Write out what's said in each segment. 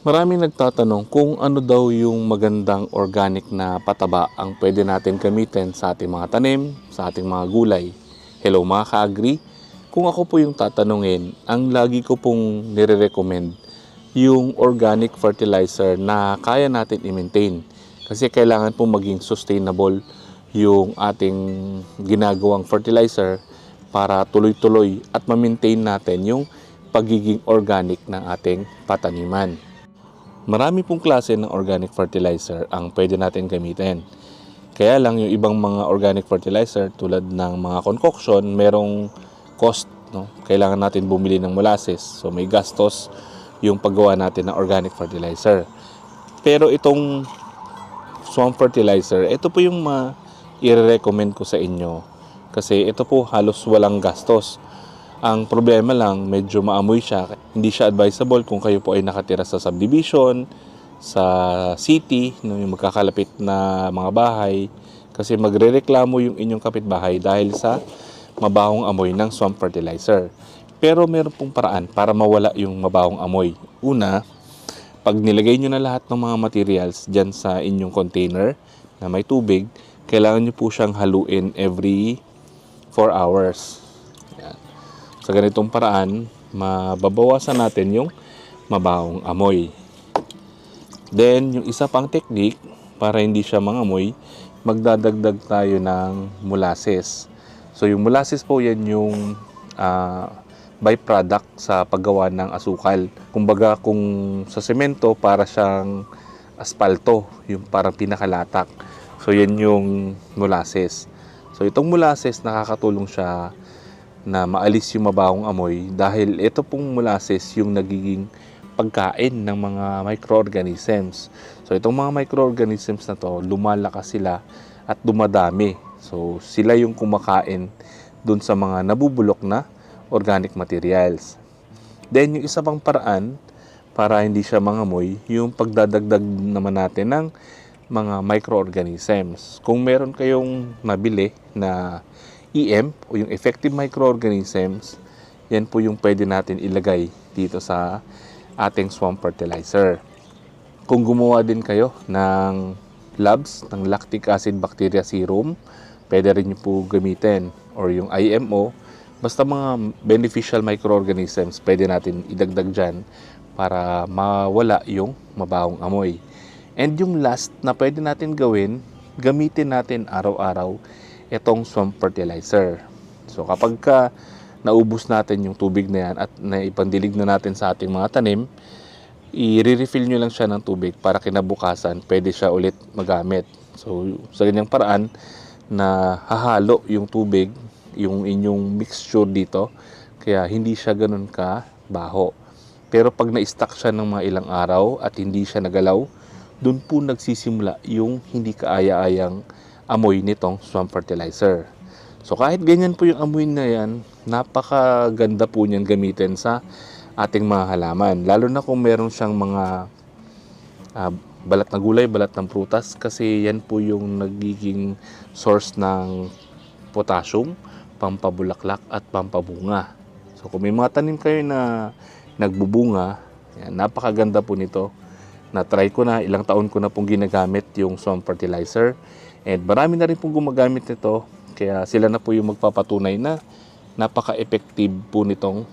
Maraming nagtatanong kung ano daw yung magandang organic na pataba ang pwede natin gamitin sa ating mga tanim, sa ating mga gulay. Hello mga ka-agri, kung ako po yung tatanungin, ang lagi ko pong nire-recommend yung organic fertilizer na kaya natin i-maintain. Kasi kailangan pong maging sustainable yung ating ginagawang fertilizer para tuloy-tuloy at ma-maintain natin yung pagiging organic ng ating pataniman. Marami pong klase ng organic fertilizer ang pwede natin gamitin. Kaya lang yung ibang mga organic fertilizer tulad ng mga concoction, merong cost, no? Kailangan natin bumili ng molasses. So may gastos yung paggawa natin ng organic fertilizer. Pero itong swamp fertilizer, ito po yung i-recommend ko sa inyo. Kasi ito po halos walang gastos. Ang problema lang, medyo maamoy siya. Hindi siya advisable kung kayo po ay nakatira sa subdivision, sa city, no, yung magkakalapit na mga bahay. Kasi magrereklamo yung inyong kapitbahay dahil sa mabahong amoy ng swamp fertilizer. Pero meron pong paraan para mawala yung mabahong amoy. Una, pag nilagay nyo na lahat ng mga materials dyan sa inyong container na may tubig, kailangan nyo po siyang haluin every 4 hours. Sa ganitong paraan, mababawasan natin yung mabahong amoy. Then, yung isa pang technique, para hindi siya mangamoy, magdadagdag tayo ng molasses. So, yung molasses po yan yung byproduct sa paggawa ng asukal. Kumbaga, kung sa semento, para siyang aspalto, yung parang pinakalatak. So, yan yung molasses. So, itong molasses, nakakatulong siya na maalis yung mabahong amoy dahil ito pong molasses yung nagiging pagkain ng mga microorganisms. So itong mga microorganisms na to, lumalakas sila at dumadami. So sila yung kumakain dun sa mga nabubulok na organic materials. Then yung isa pang paraan para hindi siya mangamoy, yung pagdadagdag naman natin ng mga microorganisms. Kung meron kayong nabili na EM o yung effective microorganisms, yan po yung pwede natin ilagay dito sa ating swamp fertilizer. Kung gumawa din kayo ng LABS, ng lactic acid bacteria serum, pwede rin nyo po gamitin, or yung IMO, basta mga beneficial microorganisms pwede natin idagdag dyan para mawala yung mabahong amoy. And yung last na pwede natin gawin, gamitin natin araw-araw itong swamp fertilizer. So kapag naubos natin yung tubig na yan at naipandilig na natin sa ating mga tanim, i-refill nyo lang siya ng tubig para kinabukasan pwede siya ulit magamit. So sa ganyang paraan na hahalo yung tubig, yung inyong mixture dito, kaya hindi siya ganun ka baho. Pero pag na-stack siya ng mga ilang araw at hindi siya nagalaw, dun po nagsisimula yung hindi kaaya-ayang amoy nitong swamp fertilizer. So kahit ganyan po yung amoy na yan, napakaganda po niyan gamitin sa ating mga halaman. Lalo na kung meron siyang mga balat na gulay, balat ng prutas, kasi yan po yung nagiging source ng potassium, pampabulaklak at pampabunga. So kung may mga tanim kayo na nagbubunga, yan, napakaganda po nito. Na-try ko na, ilang taon ko na pong ginagamit yung swamp fertilizer. And marami na rin pong gumagamit nito, kaya sila na po yung magpapatunay na napaka-effective po nitong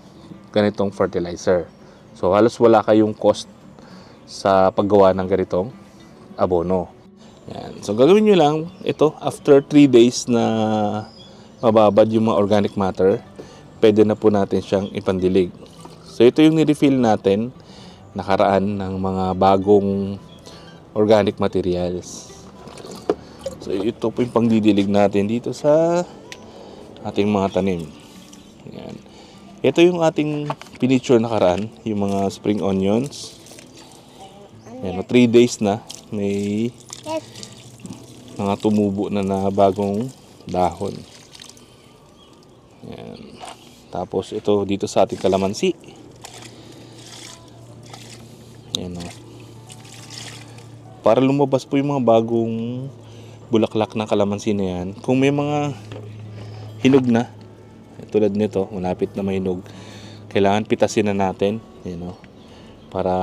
ganitong fertilizer. So halos wala kayong cost sa paggawa ng ganitong abono. Yan. So gagawin nyo lang ito, after 3 days na mababad yung mga organic matter, pwede na po natin siyang ipandilig. So ito yung ni-refill natin nakaraan ng mga bagong organic materials. So ito po yung pangdidilig natin dito sa ating mga tanim. Yan. Ito yung ating pinicture nakaraan, yung mga spring onions. Yan, 3 days na may mga tumubo na bagong dahon. Yan. Tapos ito dito sa ating kalamansi. Yan o. Para lumabas po yung mga bagong bulaklak na kalamansi na yan. Kung may mga hinog na, tulad nito, malapit na mahinog, kailangan pitasin na natin. Yan o. Para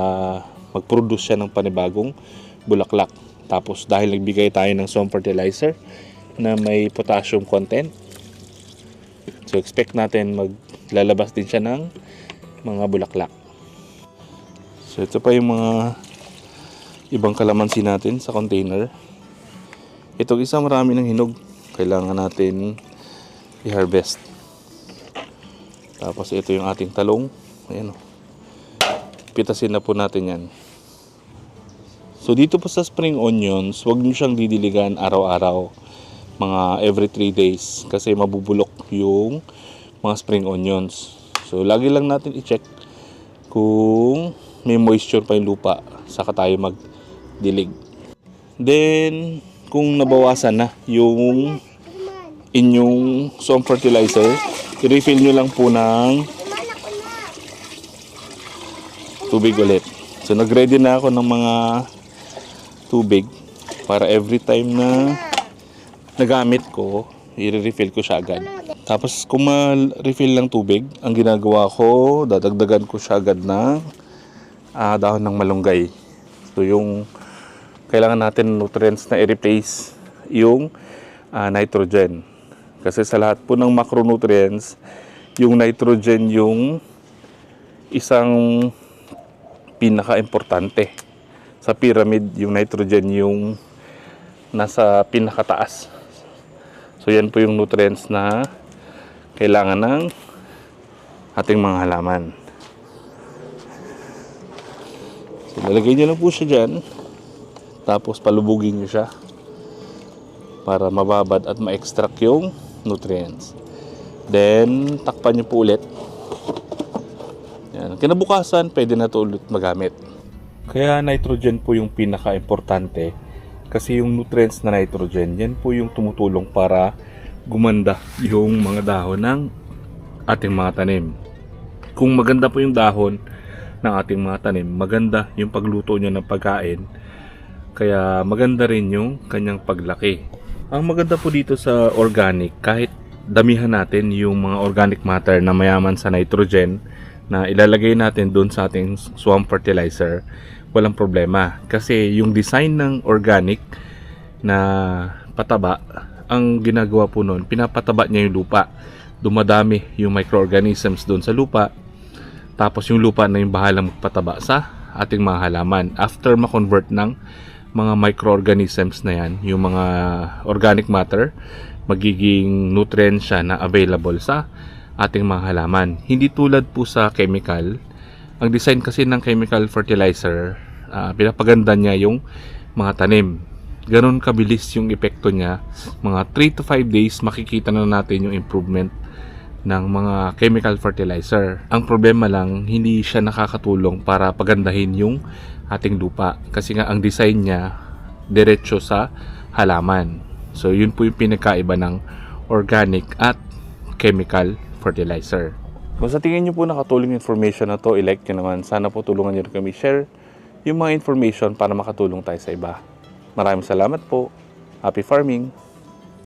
mag-produce siya ng panibagong bulaklak. Tapos dahil nagbigay tayo ng swamp fertilizer na may potassium content, so expect natin maglalabas din siya ng mga bulaklak. So ito pa yung mga ibang kalamansi natin sa container. Itong isa marami ng hinog, kailangan natin i-harvest. Tapos ito yung ating talong. Ayan o. Pitasin na po natin yan. So dito po sa spring onions, huwag nyo siyang didiligan araw-araw. Mga every 3 days. Kasi mabubulok yung mga spring onions. So lagi lang natin i-check kung may moisture pa yung lupa. Saka tayo magdilig. Then, kung nabawasan na yung inyong swamp fertilizer, i-refill nyo lang po ng tubig ulit. So nag-ready na ako ng mga tubig para every time na nagamit ko, i-refill ko siya agad. Tapos kung ma-refill lang tubig, ang ginagawa ko, dadagdagan ko siya agad ng dahon ng malunggay. So yung kailangan natin nutrients na i-replace yung nitrogen. Kasi sa lahat po ng macronutrients, yung nitrogen yung isang pinaka-importante. Sa pyramid, yung nitrogen yung nasa pinakataas. So yan po yung nutrients na kailangan ng ating mga halaman. So lalagay nyo lang po siya dyan. Tapos palubugin nyo siya para mababad at ma-extract yung nutrients. Then takpan nyo po ulit. Yan. Kinabukasan, pwede na ito ulit magamit. Kaya nitrogen po yung pinaka-importante. Kasi yung nutrients na nitrogen, yan po yung tumutulong para gumanda yung mga dahon ng ating mga tanim. Kung maganda po yung dahon ng ating mga tanim, maganda yung pagluto nyo ng pagkain. Kaya maganda rin yung kanyang paglaki. Ang maganda po dito sa organic, kahit damihan natin yung mga organic matter na mayaman sa nitrogen na ilalagay natin doon sa ating swamp fertilizer, walang problema. Kasi yung design ng organic na pataba, ang ginagawa po noon, pinapataba niya yung lupa. Dumadami yung microorganisms doon sa lupa. Tapos yung lupa na yung bahalang magpataba sa ating mga halaman. After ma-convert ng mga microorganisms na yan, yung mga organic matter, magiging nutrients siya na available sa ating mga halaman. Hindi tulad po sa chemical. Ang design kasi ng chemical fertilizer, pinapaganda niya yung mga tanim. Ganon kabilis yung epekto niya. Mga 3 to 5 days makikita na natin yung improvement ng mga chemical fertilizer. Ang problema lang, hindi siya nakakatulong para pagandahin yung ating lupa. Kasi nga ang design niya diretso sa halaman. So yun po yung pinagkaiba ng organic at chemical fertilizer. Kung sa tingin nyo po nakatulong information na to, i-like nyo naman. Sana po tulungan nyo rin kami share yung mga information para makatulong tayo sa iba. Maraming salamat po. Happy farming!